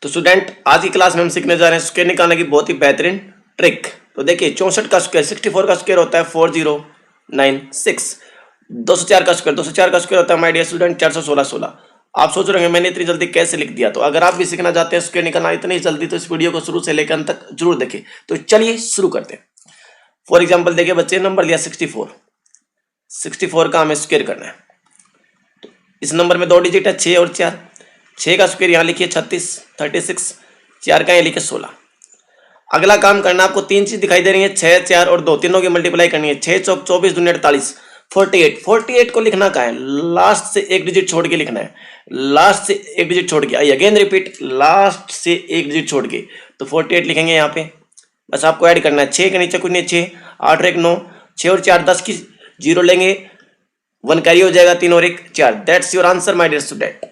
तो स्टूडेंट आज की क्लास में हम सीखने जा रहे हैं स्क्वायर निकालने की बहुत ही बेहतरीन ट्रिक। तो देखिए 64 का स्क्वायर 64 का स्क्वायर होता है 4096। 204 का स्क्वायर होता है माय डियर स्टूडेंट 416। आप सोच रहे हैं मैंने इतनी जल्दी कैसे लिख दिया। तो अगर आप भी सीखना चाहते हैं स्क्वायर निकालना इतनी जल्दी तो इस वीडियो को शुरू से लेकर अंत तक जरूर देखें। तो चलिए शुरू करते हैं। फॉर एग्जाम्पल देखिए बच्चे नंबर लिया 64 का हमें स्क्वायर करना है। तो इस नंबर में 2 डिजिट है 6 और 4। 6 का स्क्वायर यहाँ लिखिए 36, 4 का यहाँ लिखिए 16। अगला काम करना आपको 3 चीज दिखाई दे रही है 6, 4 और 2 तीनों की मल्टीप्लाई करनी है। 6 चौक 24 दूनी 48। 48 को लिखना कहाँ है, लास्ट से एक डिजिट छोड़ के लिखना है। लास्ट से एक डिजिट छोड़ के, आई अगेन रिपीट, लास्ट से एक डिजिट छोड़ के। तो 48 लिखेंगे यहाँ पे। बस आपको ऐड करना है 6 के नीचे कुछ नहीं, 6 8 और 1 9, 6 और 4 10 की जीरो लेंगे, 1 कैरी हो जाएगा, 3 और 1 4। That's your answer my dear student.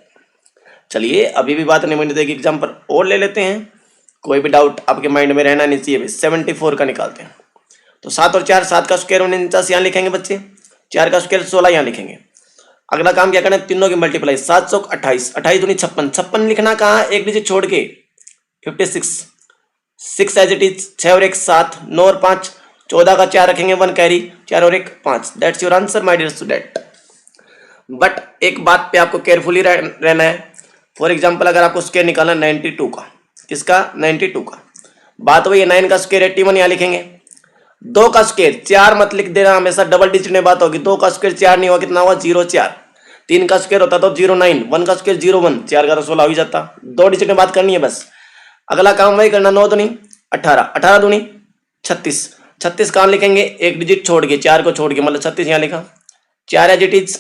चलिए अभी भी बात नहीं बनी तो एक एग्जाम्पल और ले लेते हैं, कोई भी डाउट आपके माइंड में रहना नहीं चाहिए। 74 का निकालते हैं। तो 7 और 4, 7 का स्क्वायर 49 यहाँ लिखेंगे बच्चे, 4 का स्क्वायर 16 यहाँ लिखेंगे। अगला काम क्या करना है, तीनों की मल्टीप्लाई, 7 चौक 28, 28 दूनी 56, 56 लिखना कहाँ, एक डिजिट छोड़ के 56, 6 एज इट इज, 6 और 1 7, 9 और 5 14 का 4 रखेंगे, 1 कैरी, 4 और 1 5। That's your answer my dear student. But एक बात पे आपको केयरफुली रहना है। फॉर एग्जाम्पल अगर आपको स्क्वायर निकालना 92 का, किसका 92 का, बात वही है 9 का स्क्वायर 81 यहाँ लिखेंगे। 2 का स्क्वायर 4 मत लिख देना, हमेशा डबल डिजिट में बात होगी। 2 का स्क्वायर 4 नहीं होगा, कितना हुआ 0 4। 3 का स्क्वायर होता तो 09, 1 का स्क्वायर 01, 4 का तो 16 हो ही जाता। 2 डिजिट में बात करनी है बस। अगला काम वही करना, 9 दूनी 18, 18 दूनी 36, 36 कहाँ लिखेंगे, एक डिजिट छोड़ के, 4 को छोड़ के, मतलब 36 यहाँ लिखा। 4 एज इट इज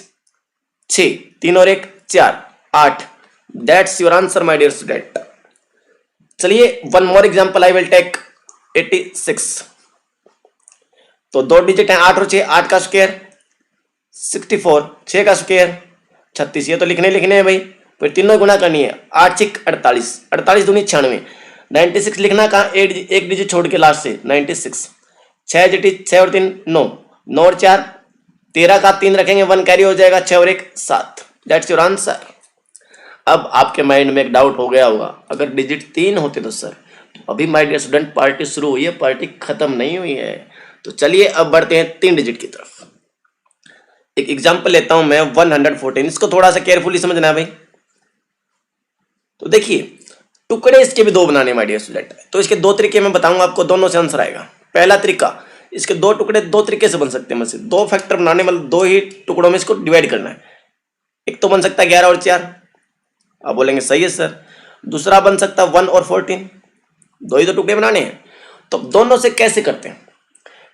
6, 3 और 1 4 8। That's your answer my dear student. चलिए one more example I will take 86। तो 2 डिजिट है 8 और 6, 8 का स्क्वायर 64, 6 का स्क्वायर 36, ये तो लिखने हैं भाई। फिर तीनों गुना करनी है, 8 6 48, 48 दूनी 96, 96 लिखना कहाँ, एक डिजिट छोड़ के लास्ट से 96। 6 डिजिट 6 और 3 9, 9 और 4 13 का 3 रखेंगे, 1 कैरी हो जाएगा, 6 और 1 7। That's your answer. अब आपके माइंड में एक डाउट हो गया होगा, अगर डिजिट 3 होते तो सर, तो अभी माय डियर स्टूडेंट पार्टी शुरू हुई है, पार्टी खत्म नहीं हुई है। तो चलिए अब बढ़ते हैं 3 डिजिट की तरफ। एक एग्जांपल लेता हूं मैं 114, इसको थोड़ा सा केयरफुली समझना है भाई। तो देखिए टुकड़े इसके भी 2 बनाने माय डियर स्टूडेंट। तो इसके 2 तरीके मैं बताऊंगा आपको, दोनों से आंसर आएगा। पहला तरीका, इसके 2 टुकड़े 2 तरीके से बन सकते हैं, मतलब 2 फैक्टर बनाने, मतलब 2 ही टुकड़ों में इसको डिवाइड करना है। एक तो बन सकता है 11 और 4, आप बोलेंगे सही है सर। दूसरा बन सकता है 1 और 14, 2 ही तो टुकड़े बनाने हैं। तो दोनों से कैसे करते हैं,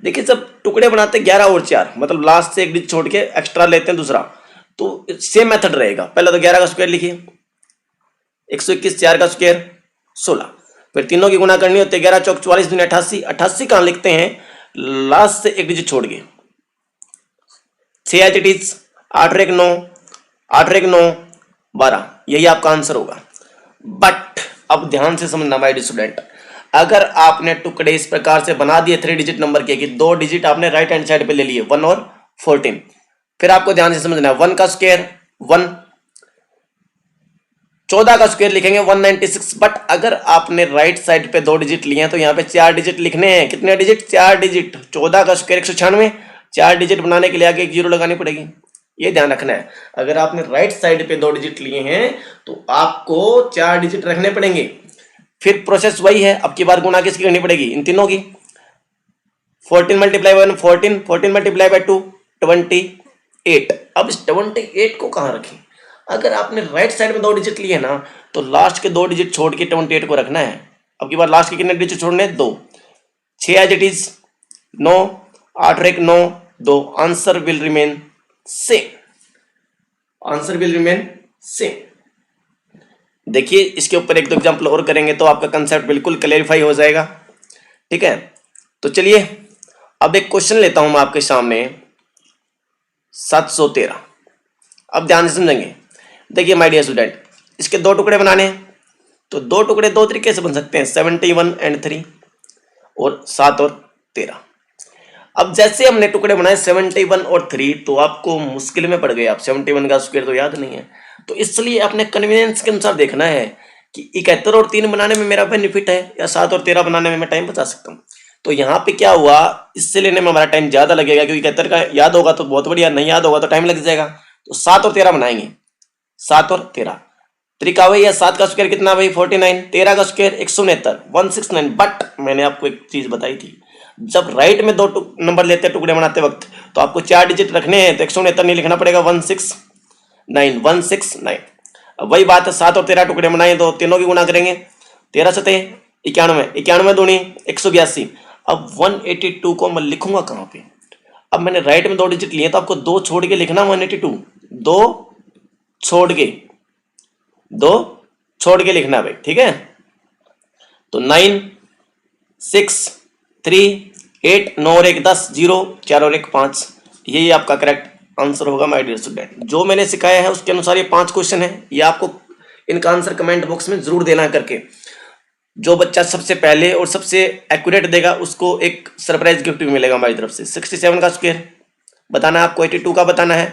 देखिए जब टुकड़े बनाते हैं 11 और 4, मतलब लास्ट से एक डिजिट छोड़ के एक्स्ट्रा लेते हैं दूसरा, तो सेम मेथड रहेगा। पहले तो 11 का स्क्वायर लिखिए, 121, 4 का स्क्वायर 16, फिर तीनों की गुणा करनी होती है, 11 चौक 44 दूनी 88, 88 कहाँ लिखते हैं, लास्ट से एक डिजिट छोड़ के, 6 एज इट इज, 8 और 1 9, 8 और 1 9 12, यही आपका आंसर होगा। बट अब ध्यान से समझना माय डियर स्टूडेंट, अगर आपने टुकड़े इस प्रकार से बना दिए 3 डिजिट नंबर के, कि 2 डिजिट आपने राइट हैंड साइड पे ले लिए 1 और 14, फिर आपको ध्यान से समझना है 1 का स्क्वायर 1, 14 का स्क्वायर लिखेंगे 196। बट अगर आपने राइट साइड पे 2 डिजिट लिए हैं तो यहाँ पे 4 डिजिट लिखने हैं। कितने डिजिट, 4 डिजिट। 14 का स्क्वायर 196, 4 डिजिट बनाने के लिए आगे एक जीरो लगानी पड़ेगी, ये ध्यान रखना है। अगर आपने राइट साइड पे 2 डिजिट लिए हैं तो आपको 4 डिजिट रखने पड़ेंगे। फिर प्रोसेस वही है, अब की बार गुणा किसकी करनी पड़ेगी, इन तीनों की। 14 मल्टीप्लाई बाय 14, 14 मल्टीप्लाई बाय 2 28। अब इस 28 को कहाँ रखें, अगर आपने राइट साइड में 2 डिजिट लिए ना तो लास्ट के 2 डिजिट छोड़ के 28 को रखना है। अब की बार लास्ट के कितने डिजिट छोड़ने, 2। 6 एज इट इज 9, 8 और 1 9 2। Answer will remain same, answer will remain same. देखिए इसके ऊपर 1-2 एग्जांपल और करेंगे तो आपका कंसेप्ट बिल्कुल क्लैरिफाई हो जाएगा, ठीक है। तो चलिए अब एक क्वेश्चन लेता हूं मैं आपके सामने 713। अब ध्यान से समझेंगे। देखिए माय डियर स्टूडेंट, इसके 2 टुकड़े बनाने हैं, तो 2 टुकड़े 2 तरीके से बन सकते हैं, 71 एंड 3 और 7 और 13। अब जैसे हमने टुकड़े बनाए 71 और 3, तो आपको मुश्किल में पड़ गए, आप 71 का स्क्वायर तो याद नहीं है, तो इसलिए अपने कन्वीनियंस के अनुसार देखना है कि 71 और 3 बनाने में मेरा बेनिफिट है या 7 और 13 बनाने में मैं टाइम बचा सकता हूँ। तो यहाँ पे क्या हुआ, इससे लेने में हमारा टाइम ज़्यादा लगेगा, क्योंकि 71 का याद होगा तो बहुत बढ़िया, नहीं याद होगा तो टाइम लग जाएगा। तो 7 और 13 बनाएंगे, 7 और 13 तरीका वही है। 7 का स्क्वायर कितना भाई 49, 13 का स्क्वायर 169, 169। बट मैंने आपको एक चीज बताई थी, जब राइट में दो नंबर लेते हैं टुकड़े बनाते वक्त, तो आपको 4 डिजिट रखने हैं, तो 169 नहीं लिखना पड़ेगा, 169, 169। अब वही बात है, 7 और 13 टुकड़े बनाए तो तीनों की गुणा करेंगे, 13 सते 91, 91 दूनी 182। अब 182 को मैं लिखूंगा कहाँ पे? अब मैंने राइट में 2 डिजिट लिए तो आपको 2 छोड़ के लिखना 182, 2 छोड़ के, 2 छोड़ के लिखना भाई, ठीक है। तो 9 6 3 8, 9 और 1 10, 0 4 और 1 5, यही आपका करेक्ट आंसर होगा माय डियर स्टूडेंट। जो मैंने सिखाया है उसके अनुसार ये 5 क्वेश्चन है, ये आपको इनका आंसर कमेंट बॉक्स में जरूर देना करके। जो बच्चा सबसे पहले और सबसे एक्यूरेट देगा उसको एक सरप्राइज गिफ्ट भी मिलेगा हमारी तरफ से। 67 का स्क्वायर बताना है आपको, 82 का बताना है,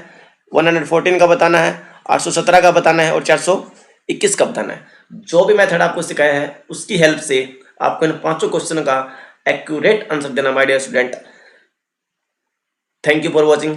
114 का बताना है, 817 का बताना है और 421 का बताना है। जो भी मेथड आपको सिखाया है उसकी हेल्प से आपको इन 5 क्वेश्चन का एक्यूरेट आंसर देना my dear student. Thank you for watching.